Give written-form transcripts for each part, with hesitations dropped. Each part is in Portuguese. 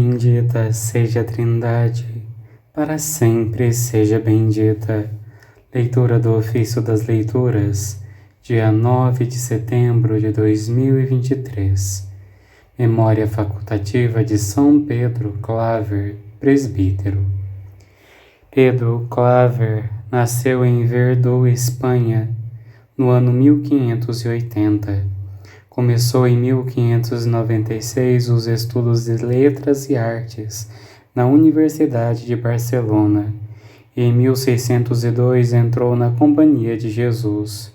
Bendita seja a Trindade, para sempre seja bendita. Leitura do Ofício das Leituras, dia 9 de setembro de 2023. Memória facultativa de São Pedro Claver, presbítero. Pedro Claver nasceu em Verdú, Espanha, no ano 1580. Começou em 1596 os estudos de Letras e Artes na Universidade de Barcelona e em 1602 entrou na Companhia de Jesus.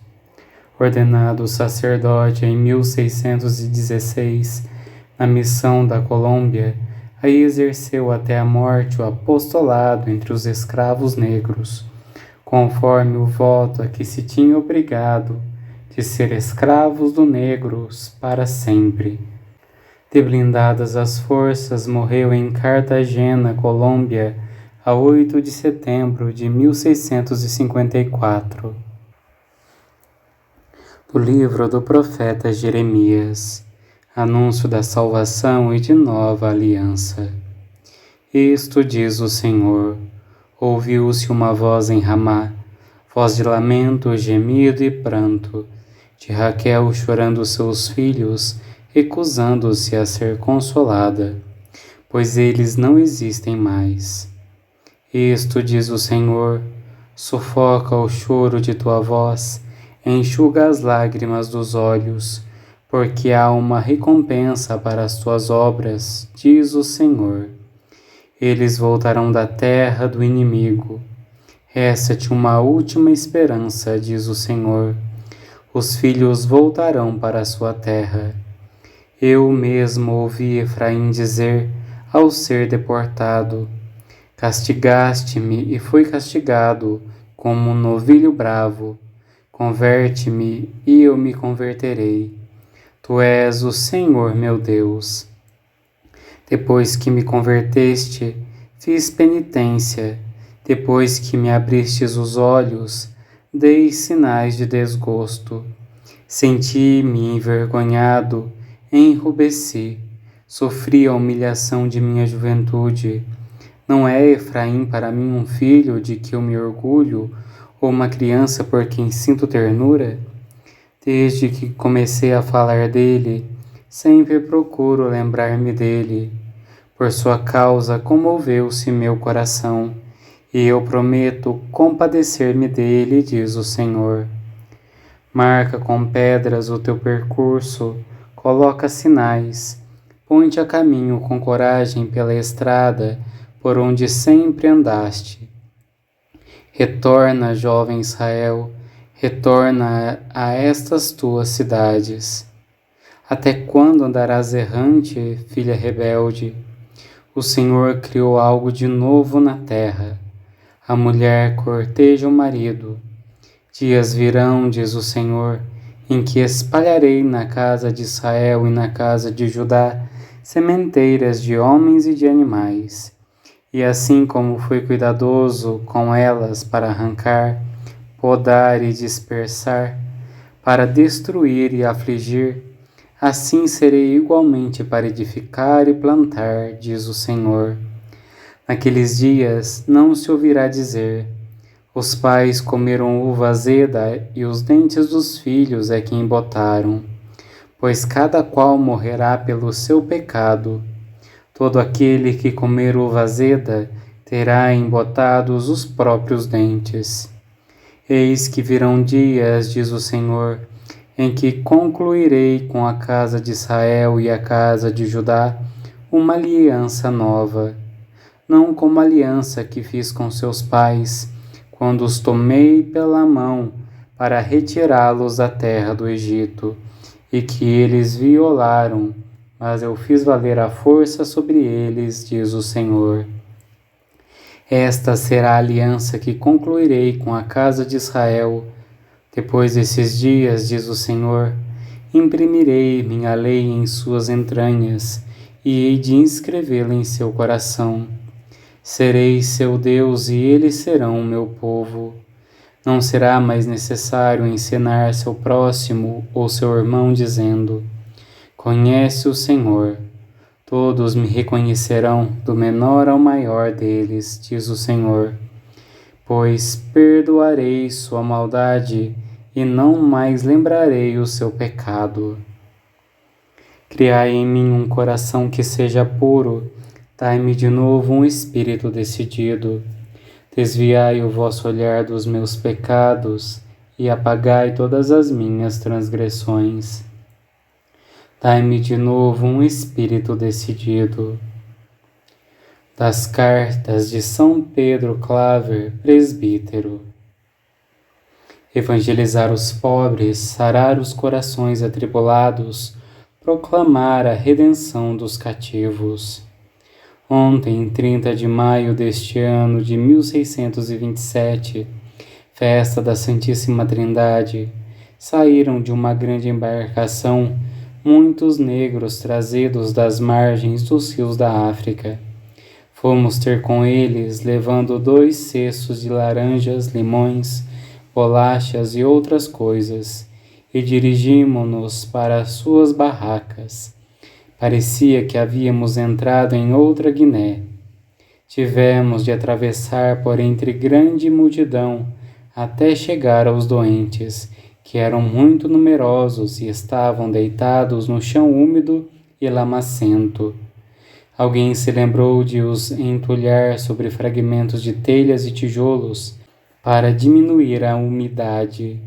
Ordenado sacerdote em 1616 na Missão da Colômbia, aí exerceu até a morte o apostolado entre os escravos negros, conforme o voto a que se tinha obrigado de ser escravos do negros para sempre. Deblindadas as forças, morreu em Cartagena, Colômbia, a 8 de setembro de 1654. Do livro do profeta Jeremias, anúncio da salvação e de nova aliança. Isto diz o Senhor: ouviu-se uma voz em Ramá, voz de lamento, gemido e pranto, de Raquel chorando seus filhos, recusando-se a ser consolada, pois eles não existem mais. Isto diz o Senhor: sufoca o choro de tua voz, enxuga as lágrimas dos olhos, porque há uma recompensa para as tuas obras, diz o Senhor. Eles voltarão da terra do inimigo. Resta-te uma última esperança, diz o Senhor. Os filhos voltarão para a sua terra. Eu mesmo ouvi Efraim dizer, ao ser deportado: castigaste-me e fui castigado, como um novilho bravo. Converte-me e eu me converterei. Tu és o Senhor meu Deus. Depois que me converteste, fiz penitência. Depois que me abristes os olhos, dei sinais de desgosto. Senti-me envergonhado, enrubesci, sofri a humilhação de minha juventude. Não é Efraim para mim um filho de que eu me orgulho, ou uma criança por quem sinto ternura? Desde que comecei a falar dele, sempre procuro lembrar-me dele. Por sua causa comoveu-se meu coração, e eu prometo compadecer-me dele, diz o Senhor. Marca com pedras o teu percurso, coloca sinais, põe-te a caminho com coragem pela estrada por onde sempre andaste. Retorna, jovem Israel, retorna a estas tuas cidades. Até quando andarás errante, filha rebelde? O Senhor criou algo de novo na terra. A mulher corteja o marido. Dias virão, diz o Senhor, em que espalharei na casa de Israel e na casa de Judá sementeiras de homens e de animais. E assim como fui cuidadoso com elas para arrancar, podar e dispersar, para destruir e afligir, assim serei igualmente para edificar e plantar, diz o Senhor. Naqueles dias não se ouvirá dizer: os pais comeram uva azeda e os dentes dos filhos é que embotaram, pois cada qual morrerá pelo seu pecado. Todo aquele que comer uva azeda terá embotados os próprios dentes. Eis que virão dias, diz o Senhor, em que concluirei com a casa de Israel e a casa de Judá uma aliança nova, não como a aliança que fiz com seus pais, quando os tomei pela mão para retirá-los da terra do Egito, e que eles violaram, mas eu fiz valer a força sobre eles, diz o Senhor. Esta será a aliança que concluirei com a casa de Israel. Depois desses dias, diz o Senhor, imprimirei minha lei em suas entranhas, e hei de inscrevê-la em seu coração. Serei seu Deus e eles serão meu povo. Não será mais necessário ensinar seu próximo ou seu irmão dizendo: conhece o Senhor. Todos me reconhecerão, do menor ao maior deles, diz o Senhor. Pois perdoarei sua maldade e não mais lembrarei o seu pecado. Criai em mim um coração que seja puro, dai-me de novo um espírito decidido. Desviai o vosso olhar dos meus pecados e apagai todas as minhas transgressões. Dai-me de novo um espírito decidido. Das cartas de São Pedro Claver, presbítero. Evangelizar os pobres, sarar os corações atribulados, proclamar a redenção dos cativos. Ontem, 30 de maio deste ano de 1627, festa da Santíssima Trindade, saíram de uma grande embarcação muitos negros trazidos das margens dos rios da África. Fomos ter com eles, levando 2 cestos de laranjas, limões, bolachas e outras coisas, e dirigimo-nos para as suas barracas. Parecia que havíamos entrado em outra Guiné. Tivemos de atravessar por entre grande multidão até chegar aos doentes, que eram muito numerosos e estavam deitados no chão úmido e lamacento. Alguém se lembrou de os entulhar sobre fragmentos de telhas e tijolos para diminuir a umidade.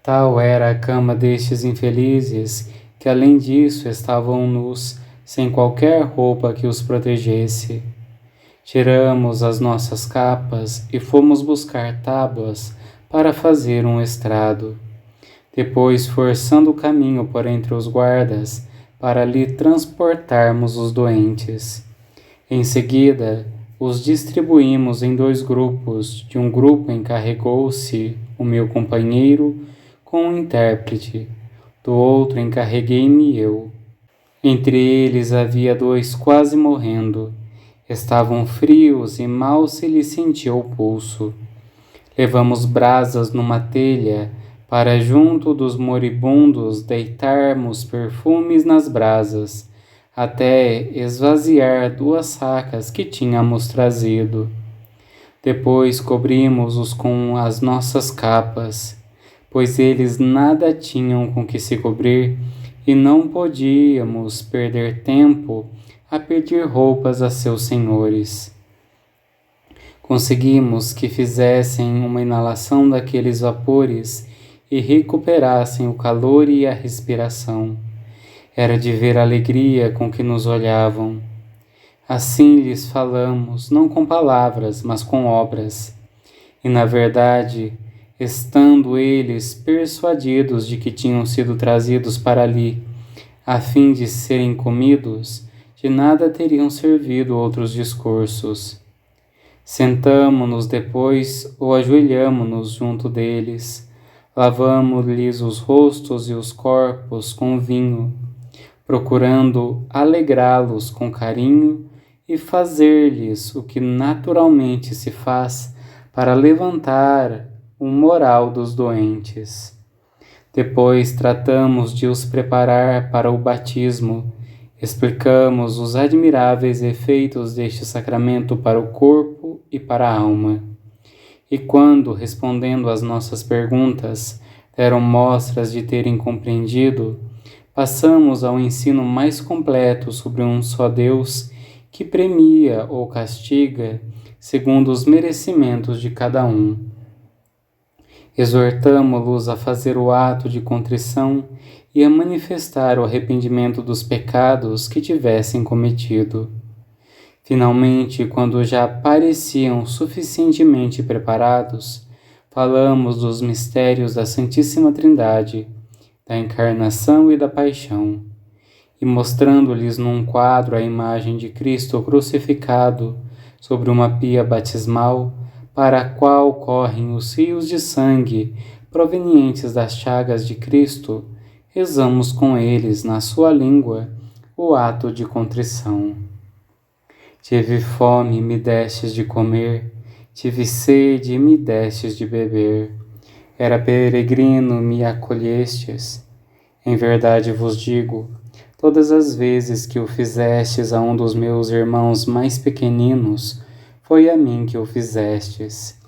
Tal era a cama destes infelizes que, além disso, estavam nus, sem qualquer roupa que os protegesse. Tiramos as nossas capas e fomos buscar tábuas para fazer um estrado. Depois, forçando o caminho por entre os guardas, para lhe transportarmos os doentes. Em seguida, os distribuímos em 2 grupos. De um grupo encarregou-se o meu companheiro com um intérprete, do outro encarreguei-me eu. Entre eles havia 2 quase morrendo. Estavam frios e mal se lhes sentia o pulso. Levamos brasas numa telha, para junto dos moribundos deitarmos perfumes nas brasas, até esvaziar 2 sacas que tínhamos trazido. Depois cobrimos-os com as nossas capas, pois eles nada tinham com que se cobrir e não podíamos perder tempo a pedir roupas a seus senhores. Conseguimos que fizessem uma inalação daqueles vapores e recuperassem o calor e a respiração. Era de ver a alegria com que nos olhavam. Assim lhes falamos, não com palavras, mas com obras. E, na verdade, estando eles persuadidos de que tinham sido trazidos para ali, a fim de serem comidos, de nada teriam servido outros discursos. Sentamo-nos depois ou ajoelhamo-nos junto deles, lavamo-lhes os rostos e os corpos com vinho, procurando alegrá-los com carinho e fazer-lhes o que naturalmente se faz para levantar o moral dos doentes. Depois tratamos de os preparar para o batismo, explicamos os admiráveis efeitos deste sacramento para o corpo e para a alma. E quando, respondendo às nossas perguntas, deram mostras de terem compreendido, passamos ao ensino mais completo sobre um só Deus que premia ou castiga segundo os merecimentos de cada um. Exortamo-los a fazer o ato de contrição e a manifestar o arrependimento dos pecados que tivessem cometido. Finalmente, quando já pareciam suficientemente preparados, falamos dos mistérios da Santíssima Trindade, da Encarnação e da Paixão, e mostrando-lhes num quadro a imagem de Cristo crucificado sobre uma pia batismal, para a qual correm os rios de sangue provenientes das chagas de Cristo, rezamos com eles, na sua língua, o ato de contrição. Tive fome e me destes de comer, tive sede e me destes de beber. Era peregrino, me acolhestes. Em verdade vos digo, todas as vezes que o fizestes a um dos meus irmãos mais pequeninos, foi a mim que o fizestes.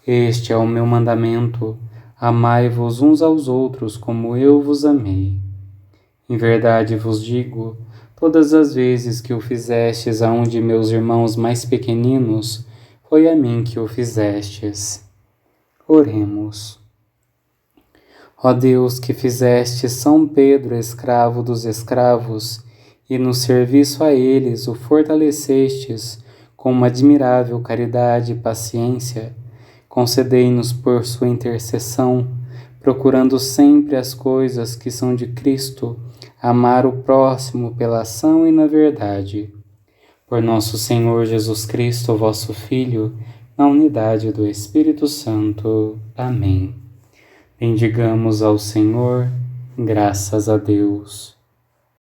Este é o meu mandamento: amai-vos uns aos outros como eu vos amei. Em verdade vos digo, todas as vezes que o fizestes a um de meus irmãos mais pequeninos, foi a mim que o fizestes. Oremos. Ó Deus, que fizeste São Pedro escravo dos escravos, e no serviço a eles o fortalecestes com uma admirável caridade e paciência, concedei-nos por sua intercessão, procurando sempre as coisas que são de Cristo, amar o próximo pela ação e na verdade. Por nosso Senhor Jesus Cristo, vosso Filho, na unidade do Espírito Santo. Amém. Bendigamos ao Senhor, graças a Deus.